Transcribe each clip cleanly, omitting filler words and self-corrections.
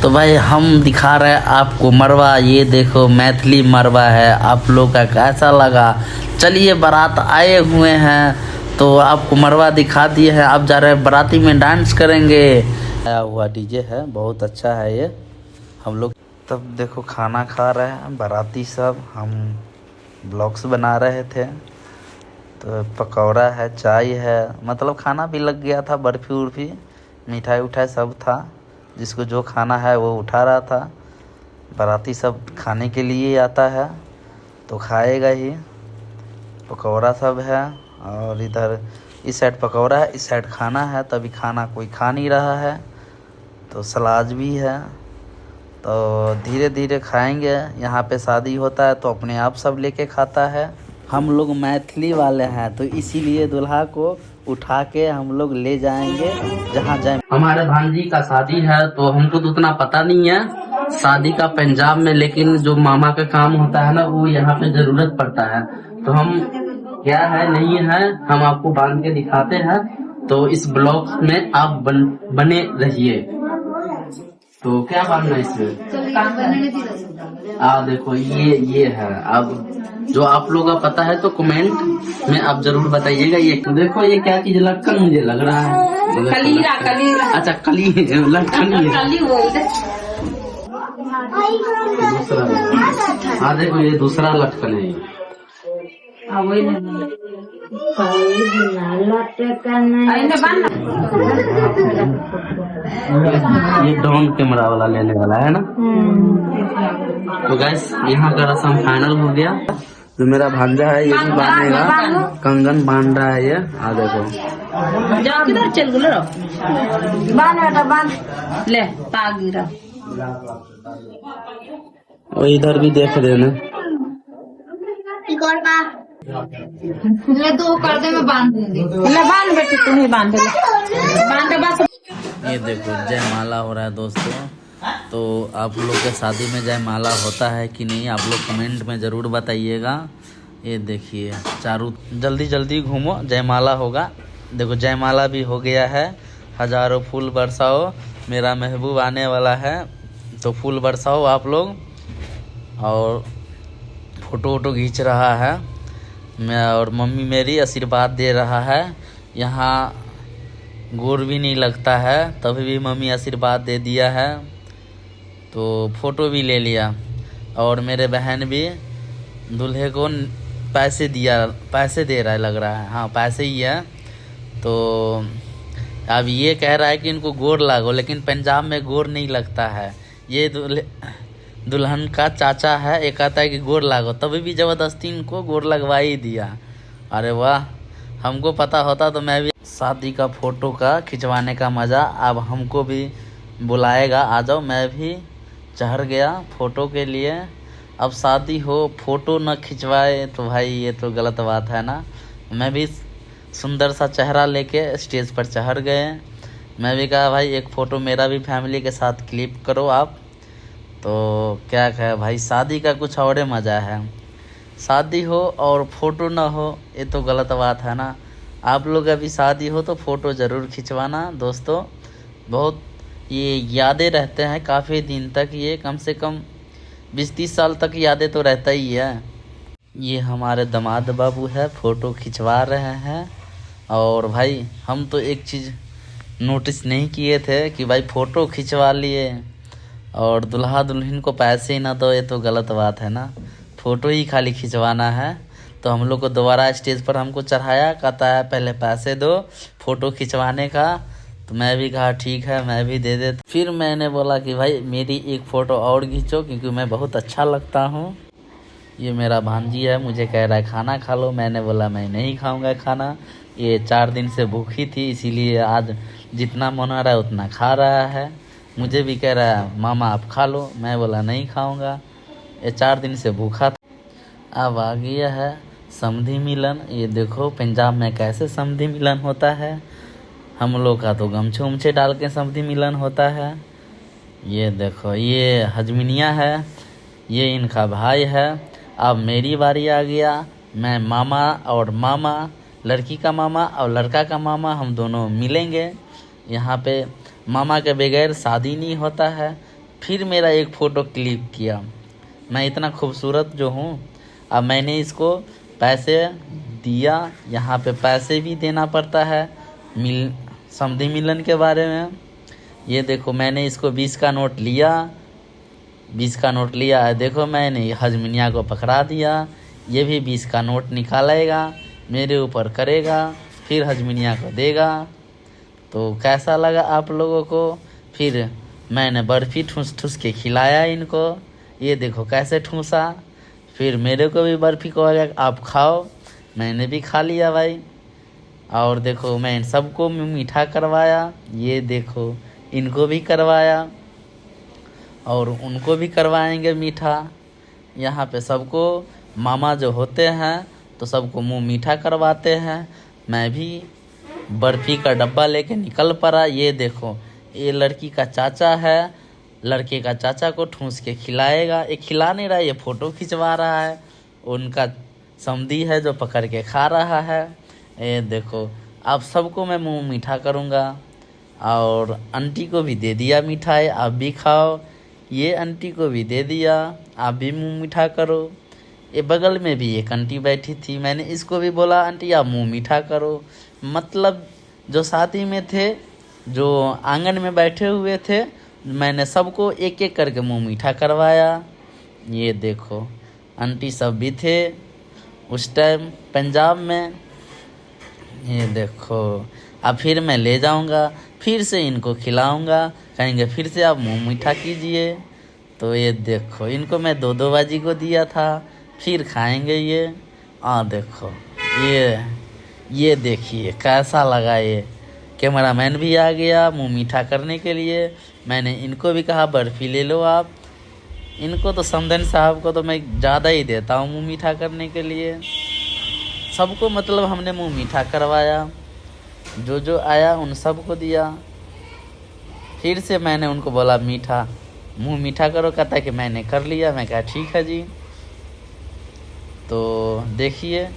तो भाई हम दिखा रहे हैं आपको मरवा। ये देखो मैथिली मरवा है। आप लोग का कैसा लगा? चलिए बारात आए हुए हैं तो आपको मरवा दिखा दिए हैं। आप जा रहे हैं बाराती में डांस करेंगे। आया हुआ डीजे है, बहुत अच्छा है ये। हम लोग तब देखो खाना खा रहे हैं बाराती सब। हम ब्लॉग्स बना रहे थे तो पकौड़ा है, चाय है, मतलब खाना भी लग गया था। बर्फ़ी उर्फी मिठाई उठाई सब था। जिसको जो खाना है वो उठा रहा था। बाराती सब खाने के लिए आता है तो खाएगा ही। पकौड़ा सब है और इधर इस साइड पकौड़ा है, इस साइड खाना है। तभी खाना कोई खा नहीं रहा है तो सलाद भी है। तो धीरे धीरे खाएंगे। यहाँ पे शादी होता है तो अपने आप सब लेके खाता है। हम लोग मैथिली वाले हैं तो इसीलिए दूल्हा को उठा के हम लोग ले जाएंगे जहाँ जाए। हमारे भांजी का शादी है तो हमको तो उतना पता नहीं है शादी का पंजाब में, लेकिन जो मामा का काम होता है ना वो यहाँ पे जरूरत पड़ता है। तो हम क्या है नहीं है हम आपको बांध के दिखाते हैं। तो इस ब्लॉग में आप बने रहिए। तो क्या बांधना है इसमें? देखो ये है। अब जो आप लोगों का पता है तो कमेंट में आप जरूर बताइएगा। ये देखो ये क्या चीज लटकन मुझे लग रहा है। कलीरा। अच्छा कली लटकन दूसरा। देखो ये दूसरा लटकन है। ये ड्रोन कैमरा वाला लेने वाला है ना। तो गैस यहाँ का रस्म फाइनल हो गया। जो मेरा भांजा है ये भी बांधेगा, कंगन बांध रहा है ये। देखो किधर चल ले पागिरा। और इधर भी देख रहे ना। ले दो कर दे, मैं बांध दूंगी। ले बांध बेटी, तुम ही बांध बस। ये देखो जयमाला हो रहा है दोस्तों। तो आप लोग के शादी में जयमाला होता है कि नहीं आप लोग कमेंट में ज़रूर बताइएगा। ये देखिए चारों जल्दी जल्दी घूमो, जयमाला होगा। देखो जयमाला भी हो गया है। हज़ारों फूल बरसाओ, मेरा महबूब आने वाला है तो फूल बरसाओ आप लोग। और फ़ोटो वोटो खींच रहा है मैं, और मम्मी मेरी आशीर्वाद दे रहा है। यहाँ गोर भी नहीं लगता है तभी भी मम्मी आशीर्वाद दे दिया है। तो फ़ोटो भी ले लिया। और मेरे बहन भी दूल्हे को पैसे दे रहा है लग रहा है। हाँ पैसे ही है। तो अब ये कह रहा है कि इनको गोर लागो, लेकिन पंजाब में गोर नहीं लगता है। ये दुल्हन का चाचा है, एक कहता है कि गोर लागो, तभी भी ज़बरदस्ती इनको गोर लगवा ही दिया। अरे वाह, हमको पता होता तो मैं भी शादी का फ़ोटो का खिंचवाने का मज़ा अब हमको भी बुलाएगा, आ जाओ। मैं भी चढ़ गया फ़ोटो के लिए। अब शादी हो फ़ोटो न खिंचवाए तो भाई ये तो गलत बात है ना। मैं भी सुंदर सा चेहरा लेके स्टेज पर चढ़ गए। मैं भी कहा भाई एक फ़ोटो मेरा भी फैमिली के साथ क्लिप करो आप। तो क्या कहे भाई, शादी का कुछ और मज़ा है। शादी हो और फ़ोटो ना हो ये तो गलत बात है ना। आप लोग अभी शादी हो तो फ़ोटो ज़रूर खिंचवाना दोस्तों। बहुत ये यादें रहते हैं काफ़ी दिन तक। ये कम से कम 20-30 साल तक यादें तो रहता ही है। ये हमारे दामाद बाबू है, फ़ोटो खिंचवा रहे हैं। और भाई हम तो एक चीज़ नोटिस नहीं किए थे कि भाई फ़ोटो खिंचवा लिए और दुल्हा दुल्हन को पैसे ही ना दो, ये तो गलत बात है ना। फ़ोटो ही खाली खिंचवाना है। तो हम लोग को दोबारा स्टेज पर हमको चढ़ाया, कहता है पहले पैसे दो फ़ोटो खिंचवाने का। तो मैं भी कहा ठीक है मैं भी दे देता। फिर मैंने बोला कि भाई मेरी एक फ़ोटो और खींचो क्योंकि मैं बहुत अच्छा लगता हूँ। ये मेरा भांजी है, मुझे कह रहा है खाना खा लो। मैंने बोला मैं नहीं खाऊँगा खाना। ये 4 दिन से भूखी थी इसीलिए आज जितना मन आ रहा है उतना खा रहा है। मुझे भी कह रहा है मामा आप खा लो। मैं बोला नहीं खाऊंगा, ये 4 दिन से भूखा था। अब आ गया है समधी मिलन। ये देखो पंजाब में कैसे समधी मिलन होता है। हम लोग का तो गमछे उमछे डाल के समधी मिलन होता है। ये देखो ये हजमिनिया है, ये इनका भाई है। अब मेरी बारी आ गया। मैं मामा और मामा, लड़की का मामा और लड़का का मामा, हम दोनों मिलेंगे। यहाँ पे मामा के बगैर शादी नहीं होता है। फिर मेरा एक फ़ोटो क्लिक किया। मैं इतना खूबसूरत जो हूँ। अब मैंने इसको पैसे दिया, यहाँ पे पैसे भी देना पड़ता है समधी मिलन के बारे में। ये देखो मैंने इसको 20 का नोट लिया, 20 का नोट लिया है। देखो मैंने हजमिनिया को पकड़ा दिया, ये भी 20 का नोट निकालेगा, मेरे ऊपर करेगा, फिर हजमिनिया को देगा। तो कैसा लगा आप लोगों को? फिर मैंने बर्फ़ी ठूस ठूस के खिलाया इनको, ये देखो कैसे ठूसा। फिर मेरे को भी बर्फ़ी को आप खाओ, मैंने भी खा लिया भाई। और देखो मैं सबको मीठा करवाया, ये देखो इनको भी करवाया और उनको भी करवाएंगे मीठा। यहाँ पे सबको मामा जो होते हैं तो सबको मुंह मीठा करवाते हैं। मैं भी बर्फ़ी का डब्बा लेके निकल पड़ा। ये देखो ये लड़की का चाचा है, लड़के का चाचा को ठूस के खिलाएगा। ये खिला नहीं रहा, ये फ़ोटो खिंचवा रहा है। उनका समधी है जो पकड़ के खा रहा है। ये देखो आप सबको मैं मुंह मीठा करूँगा। और आंटी को भी दे दिया मिठाई, आप भी खाओ। ये आंटी को भी दे दिया, आप भी मुंह मीठा करो। ये बगल में भी एक आंटी बैठी थी, मैंने इसको भी बोला आंटी आप मुंह मीठा करो। मतलब जो शादी में थे, जो आंगन में बैठे हुए थे, मैंने सबको एक एक करके मुंह मीठा करवाया। ये देखो आंटी सब भी थे उस टाइम पंजाब में। ये देखो अब फिर मैं ले जाऊंगा, फिर से इनको खिलाऊंगा, कहेंगे फिर से आप मुंह मीठा कीजिए। तो ये देखो इनको मैं 2-2 बाजी को दिया था, फिर खाएंगे ये। देखो ये देखिए कैसा लगा। ये कैमरामैन भी आ गया मुंह मीठा करने के लिए। मैंने इनको भी कहा बर्फ़ी ले लो आप। इनको तो समधन साहब को तो मैं ज़्यादा ही देता हूँ मुंह मीठा करने के लिए। सबको मतलब हमने मुंह मीठा करवाया, जो जो आया उन सबको दिया। फिर से मैंने उनको बोला मीठा मुंह मीठा करो, कहता कि मैंने कर लिया। मैं कहा ठीक है जी। तो देखिए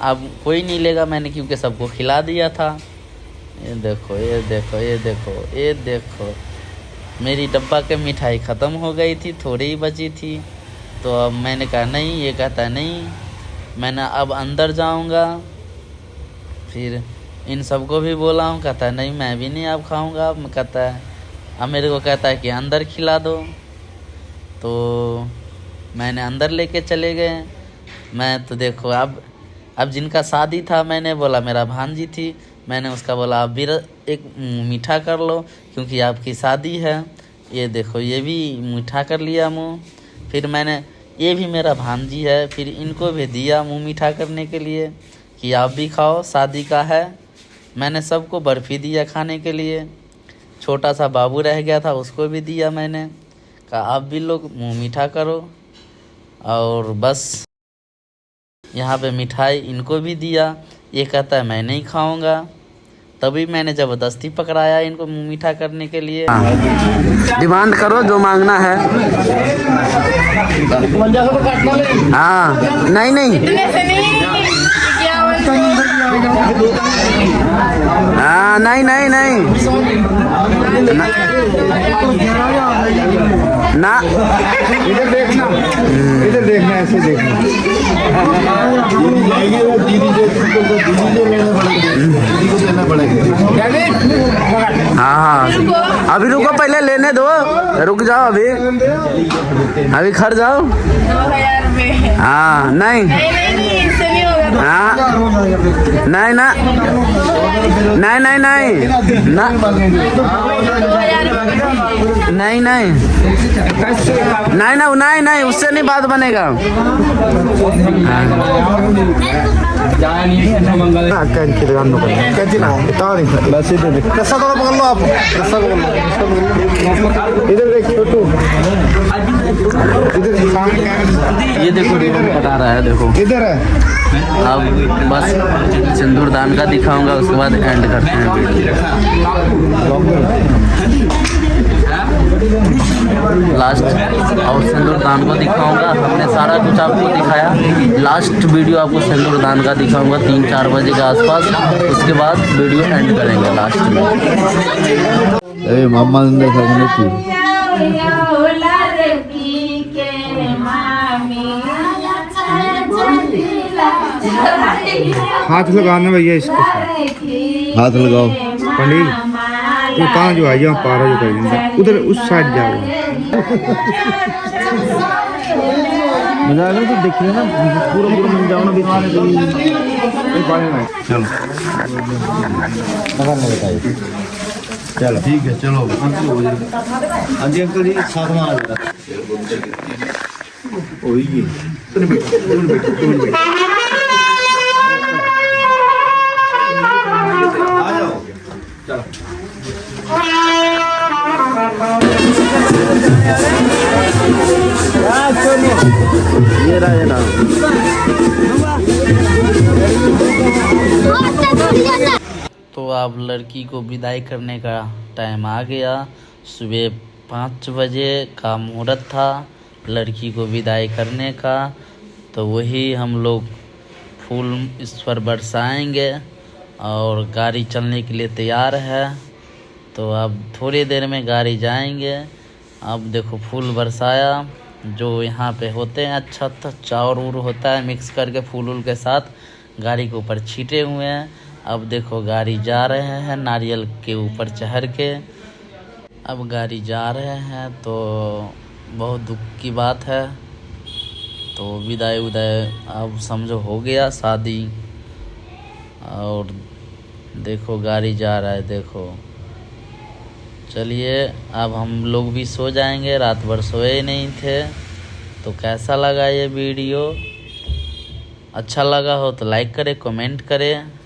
अब कोई नहीं लेगा मैंने, क्योंकि सबको खिला दिया था। ये देखो ये देखो ये देखो ये देखो मेरी डब्बा के मिठाई ख़त्म हो गई थी, थोड़ी ही बची थी। तो अब मैंने कहा नहीं, ये कहता नहीं मैंने अब अंदर जाऊंगा। फिर इन सबको भी बोला हूँ, कहता नहीं मैं भी नहीं अब खाऊंगा। कहता है अब मेरे को कहता है कि अंदर खिला दो। तो मैंने अंदर लेके चले गए। मैं तो देखो अब जिनका शादी था, मैंने बोला मेरा भांजी थी, मैंने उसका बोला आप भी एक मीठा कर लो क्योंकि आपकी शादी है। ये देखो ये भी मीठा कर लिया मुँह। फिर मैंने ये भी मेरा भांजी है, फिर इनको भी दिया मुँह मीठा करने के लिए कि आप भी खाओ, शादी का है। मैंने सबको बर्फ़ी दिया खाने के लिए। छोटा सा बाबू रह गया था, उसको भी दिया मैंने, कहा आप भी लोग मुँह मीठा करो। और बस यहाँ पे मिठाई इनको भी दिया। ये कहता है मैं नहीं खाऊंगा, तभी मैंने ज़बरदस्ती पकड़ाया इनको मुँह मीठा करने के लिए। डिमांड करो जो मांगना है। हाँ नहीं हाँ नहीं ना। इधर देखना ऐसे देखना। हाँ अभी रुको, पहले लेने दो, रुक जाओ अभी खड़ जाओ। हाँ नहीं हाँ नहीं ना नहीं उससे नहीं बात बनेगा। ये देखो बता रहा है, देखो इधर है। अब बस सिंदूर दान का दिखाऊंगा, उसके बाद एंड करते हैं वीडियो। लास्ट और सिंदूरदान को दिखाऊंगा। हमने सारा कुछ आपको दिखाया। लास्ट वीडियो आपको सिंदूरदान का दिखाऊंगा 3-4 बजे के आसपास। उसके बाद वीडियो एंड करेंगे लास्ट में। मामा ने देखा हाथ लगाना भैया इसको, हाथ लगाओ पंडित वो कहाँ जो आई पारा जो कर देंगे उधर उस साइड जाओ। मजा आ गया तो देख लेना पूरा पूरा मिल जाओ ना बीच में। चलो बताइए। चलो ठीक है, चलो हाँ जी अंकल जी साथ में आ जाएगा। ये रहा तो अब लड़की को विदाई करने का टाइम आ गया। सुबह 5 बजे का मुहूर्त था लड़की को विदाई करने का। तो वही हम लोग फूल इस पर बरसाएंगे और गाड़ी चलने के लिए तैयार है। तो अब थोड़ी देर में गाड़ी जाएंगे। अब देखो फूल बरसाया, जो यहाँ पे होते हैं अच्छा चाउर उर होता है मिक्स करके फूल उल के साथ गाड़ी के ऊपर छीटे हुए हैं। अब देखो गाड़ी जा रहे हैं नारियल के ऊपर चढ़ के। अब गाड़ी जा रहे हैं तो बहुत दुख की बात है। तो विदाई अब समझो हो गया शादी। और देखो गाड़ी जा रहा है देखो। चलिए अब हम लोग भी सो जाएंगे, रात भर सोए नहीं थे। तो कैसा लगा ये वीडियो? अच्छा लगा हो तो लाइक करें, कमेंट करें।